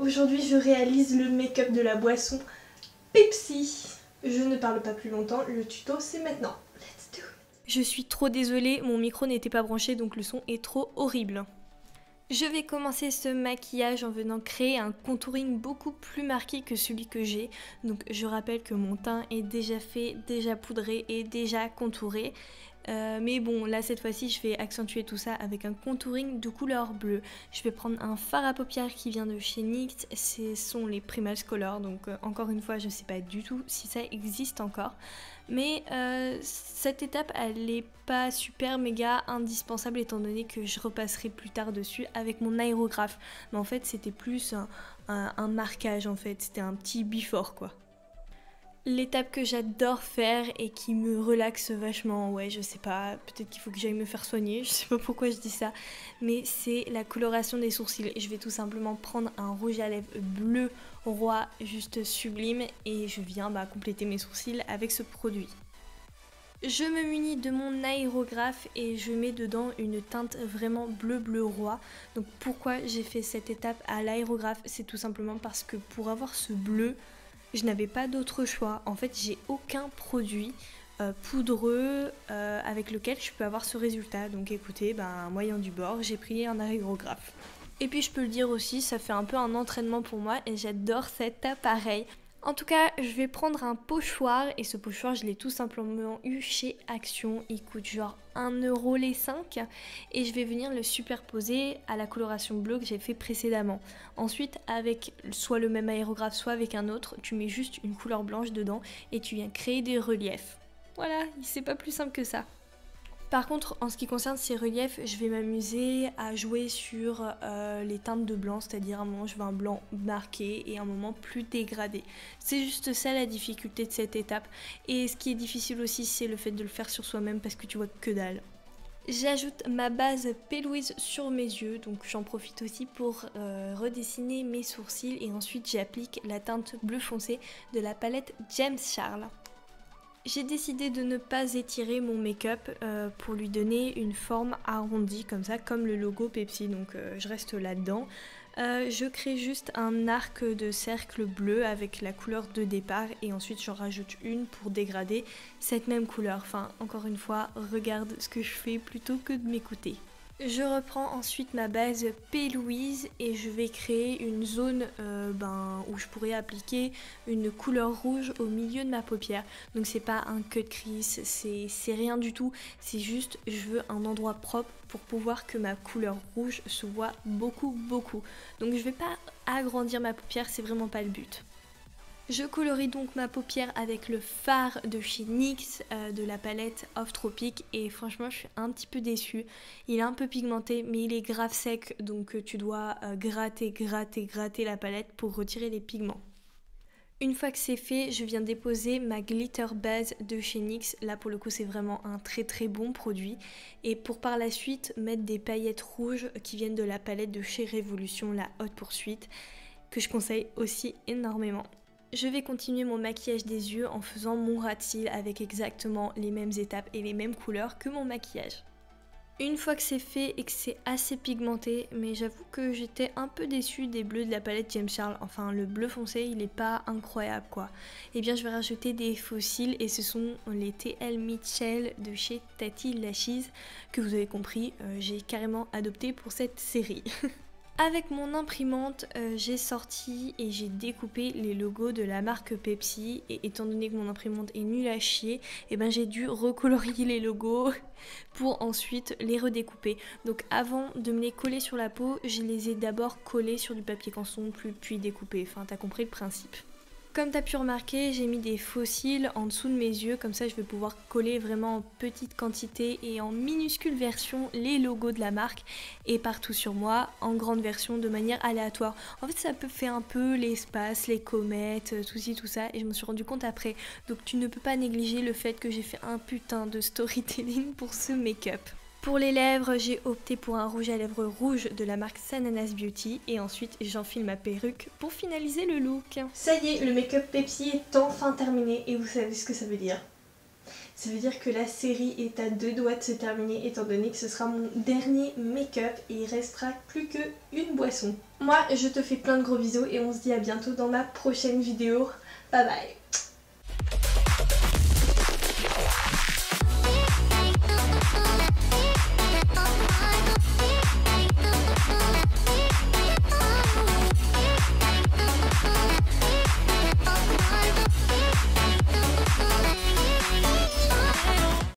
Aujourd'hui je réalise le make-up de la boisson Pepsi. Je ne parle pas plus longtemps, le tuto c'est maintenant. Let's do it. Je suis trop désolée, mon micro n'était pas branché donc le son est trop horrible. Je vais commencer ce maquillage en venant créer un contouring beaucoup plus marqué que celui que j'ai. Donc je rappelle que mon teint est déjà fait, déjà poudré et déjà contouré. Mais bon, là cette fois-ci je vais accentuer tout ça avec un contouring de couleur bleue. Je vais prendre un fard à paupières qui vient de chez NYX, ce sont les Primal Color, donc encore une fois je sais pas du tout si ça existe encore. Mais cette étape elle est pas super méga indispensable étant donné que je repasserai plus tard dessus avec mon aérographe. Mais en fait c'était plus un marquage en fait, c'était un petit before quoi. L'étape que j'adore faire et qui me relaxe vachement, ouais je sais pas, peut-être qu'il faut que j'aille me faire soigner, je sais pas pourquoi je dis ça, mais c'est la coloration des sourcils. Je vais tout simplement prendre un rouge à lèvres bleu roi juste sublime et je viens compléter mes sourcils avec ce produit. Je me munis de mon aérographe et je mets dedans une teinte vraiment bleu roi. Donc pourquoi j'ai fait cette étape à l'aérographe, c'est tout simplement parce que pour avoir ce bleu, je n'avais pas d'autre choix. En fait, j'ai aucun produit poudreux avec lequel je peux avoir ce résultat. Donc écoutez, moyen du bord, j'ai pris un aérographe. Et puis je peux le dire aussi, ça fait un peu un entraînement pour moi et j'adore cet appareil. En tout cas, je vais prendre un pochoir et ce pochoir, je l'ai tout simplement eu chez Action. Il coûte genre 1€ les 5 et je vais venir le superposer à la coloration bleue que j'ai fait précédemment. Ensuite, avec soit le même aérographe, soit avec un autre, tu mets juste une couleur blanche dedans et tu viens créer des reliefs. Voilà, c'est pas plus simple que ça. Par contre, en ce qui concerne ces reliefs, je vais m'amuser à jouer sur les teintes de blanc, c'est-à-dire un moment je veux un blanc marqué et un moment plus dégradé. C'est juste ça la difficulté de cette étape. Et ce qui est difficile aussi, c'est le fait de le faire sur soi-même parce que tu vois que dalle. J'ajoute ma base P. Louise sur mes yeux, donc j'en profite aussi pour redessiner mes sourcils et ensuite j'applique la teinte bleu foncé de la palette James Charles. J'ai décidé de ne pas étirer mon make-up pour lui donner une forme arrondie comme ça, comme le logo Pepsi, donc je reste là-dedans. Je crée juste un arc de cercle bleu avec la couleur de départ et ensuite j'en rajoute une pour dégrader cette même couleur. Enfin, encore une fois, regarde ce que je fais plutôt que de m'écouter. Je reprends ensuite ma base P. Louise et je vais créer une zone où je pourrais appliquer une couleur rouge au milieu de ma paupière. Donc c'est pas un cut crease, c'est rien du tout, c'est juste je veux un endroit propre pour pouvoir que ma couleur rouge se voit beaucoup. Donc je vais pas agrandir ma paupière, c'est vraiment pas le but. Je colorie donc ma paupière avec le fard de chez NYX de la palette Off Tropic et franchement je suis un petit peu déçue. Il est un peu pigmenté mais il est grave sec donc tu dois gratter la palette pour retirer les pigments. Une fois que c'est fait, je viens déposer ma glitter base de chez NYX. Là pour le coup c'est vraiment un très bon produit. Et pour par la suite mettre des paillettes rouges qui viennent de la palette de chez Révolution, la Haute Poursuite, que je conseille aussi énormément. Je vais continuer mon maquillage des yeux en faisant mon ras de cils avec exactement les mêmes étapes et les mêmes couleurs que mon maquillage. Une fois que c'est fait et que c'est assez pigmenté, mais j'avoue que j'étais un peu déçue des bleus de la palette James Charles, enfin le bleu foncé il est pas incroyable quoi. Et bien je vais rajouter des faux cils et ce sont les TL Mitchell de chez Tati Lashes que vous avez compris, j'ai carrément adopté pour cette série. Avec mon imprimante, j'ai sorti et j'ai découpé les logos de la marque Pepsi et étant donné que mon imprimante est nulle à chier, j'ai dû recolorier les logos pour ensuite les redécouper. Donc avant de me les coller sur la peau, je les ai d'abord collés sur du papier canson puis découpés. Enfin, t'as compris le principe. Comme tu as pu remarquer, j'ai mis des faux cils en dessous de mes yeux, comme ça je vais pouvoir coller vraiment en petite quantité et en minuscule version les logos de la marque et partout sur moi en grande version de manière aléatoire. En fait ça peut faire un peu l'espace, les comètes, tout ci tout ça et je me suis rendu compte après. Donc tu ne peux pas négliger le fait que j'ai fait un putain de storytelling pour ce make-up. Pour les lèvres, j'ai opté pour un rouge à lèvres rouge de la marque Sananas Beauty et ensuite j'enfile ma perruque pour finaliser le look. Ça y est, le make-up Pepsi est enfin terminé et vous savez ce que ça veut dire. Ça veut dire que la série est à 2 doigts de se terminer étant donné que ce sera mon dernier make-up et il restera plus qu'une boisson. Moi je te fais plein de gros bisous et on se dit à bientôt dans ma prochaine vidéo. Bye bye.